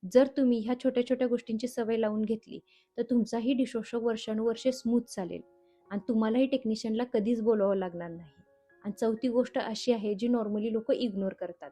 जर तुम्ही ह्या छोट्या छोट्या गोष्टींची सवय लावून घेतली तर तुमचाही डिशवॉशर वर्षानुवर्षे स्मूथ चालेल आणि तुम्हालाही टेक्निशियनला कधीच बोलावं लागणार नाही. आणि चौथी गोष्ट अशी आहे जी नॉर्मली लोक इग्नोर करतात.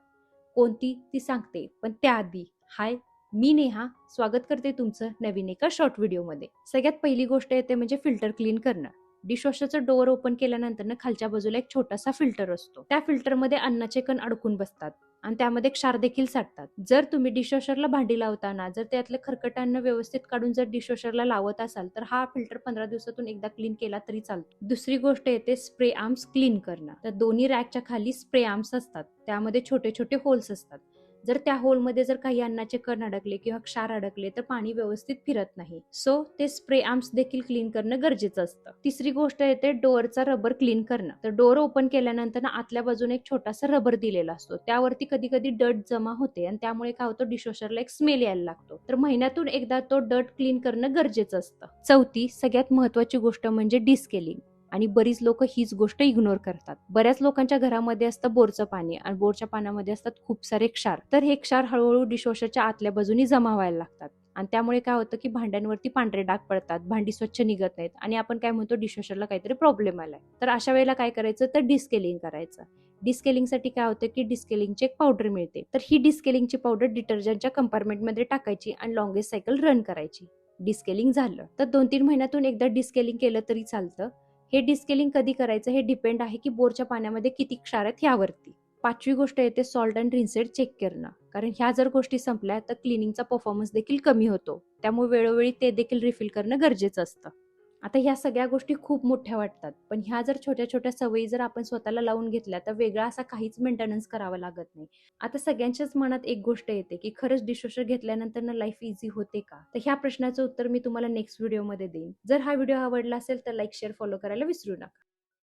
कोणती ती सांगते, पण त्याआधी हाय, मी नेहा स्वागत करते तुमचं नवीन एका शॉर्ट व्हिडिओमध्ये. सगळ्यात पहिली गोष्ट येते म्हणजे फिल्टर क्लीन करणं. डिशवॉशरचं डोअर ओपन केल्यानंतर खालच्या बाजूला एक छोटासा फिल्टर असतो. त्या फिल्टरमध्ये अन्नाचे कण अडकून बसतात आणि त्यामध्ये क्षार देखील साठतात. जर तुम्ही डिशवॉशरला भांडी लावताना जर त्यातलं खरकट अन्न व्यवस्थित काढून जर डिशवॉशरला लावत असाल तर हा फिल्टर 15 दिवसातून एकदा क्लीन केला तरी चालतो. दुसरी गोष्ट येते स्प्रे आर्म्स क्लीन करणं. तर दोन्ही रॅकच्या खाली स्प्रे आर्म्स असतात, त्यामध्ये छोटे छोटे होल्स असतात. जर त्या होलमध्ये जर काही अन्नाचे कण अडकले किंवा क्षार अडकले तर पाणी व्यवस्थित फिरत नाही. सो ते स्प्रे आर्म्स देखील क्लीन करणं गरजेचं असतं. तिसरी गोष्ट येते डोअरचा रबर क्लीन करणं. तर डोअर ओपन केल्यानंतर आतल्या बाजूने एक छोटासा रबर दिलेला असतो, त्यावरती कधी कधी डर्ट जमा होते आणि त्यामुळे काय होतं, डिशवॉशरला एक स्मेल यायला लागतो. तर महिन्यातून एकदा तो डर्ट क्लीन करणं गरजेचं असतं. चौथी सगळ्यात महत्वाची गोष्ट म्हणजे डिस्केलिंग. आणि बरीच लोक हीच गोष्ट इग्नोर करतात. बऱ्याच लोकांच्या घरामध्ये असतं बोरचं पाणी आणि बोरच्या पाण्यामध्ये असतात खूप सारे क्षार. तर हे क्षार हळूहळू डिशवॉशरच्या आतल्या बाजूनी जमा व्हायला लागतात आणि त्यामुळे काय होतं की भांड्यांवरती पांढरे डाग पडतात, भांडी स्वच्छ निघत नाहीत आणि आपण काय म्हणतो, डिशवॉशरला काहीतरी प्रॉब्लेम आलाय. तर अशा वेळेला काय करायचं, तर डिस्केलिंग करायचं. डिस्केलिंगसाठी काय होतं की डिस्केलिंगची एक पावडर मिळते. तर ही डिस्केलिंगची पावडर डिटर्जंटच्या कंपार्टमेंटमध्ये टाकायची आणि लॉंगेस्ट सायकल रन करायची. डिस्केलिंग झालं तर 2-3 महिन्यातून एकदा डिस्केलिंग केलं तरी चालतं. हे डिस्केलिंग कधी करायचं हे डिपेंड आहे की बोरच्या पाण्यामध्ये किती क्षार आहेत यावरती. पाचवी गोष्ट येते सॉल्ट अँड रिन्सेट चेक करणं. कारण ह्या जर गोष्टी संपल्या तर क्लिनिंगचा परफॉर्मन्स देखील कमी होतो, त्यामुळे वेळोवेळी ते देखील रिफिल करणं गरजेचं असतं. आता ह्या सगळ्या गोष्टी खूप मोठ्या वाटतात, पण ह्या जर छोट्या छोट्या सवयी जर आपण स्वतःला लावून घेतल्या तर वेगळा असा काहीच मेंटेनन्स करावा लागत नाही. आता सगळ्यांच्याच मनात एक गोष्ट येते की खरंच डिशवॉशर घेतल्यानंतर ना लाईफ इझी होते का? तर ह्या प्रश्नाचं उत्तर मी तुम्हाला नेक्स्ट व्हिडिओमध्ये देईन. जर हा व्हिडिओ आवडला असेल तर लाईक, शेअर, फॉलो करायला विसरू नका.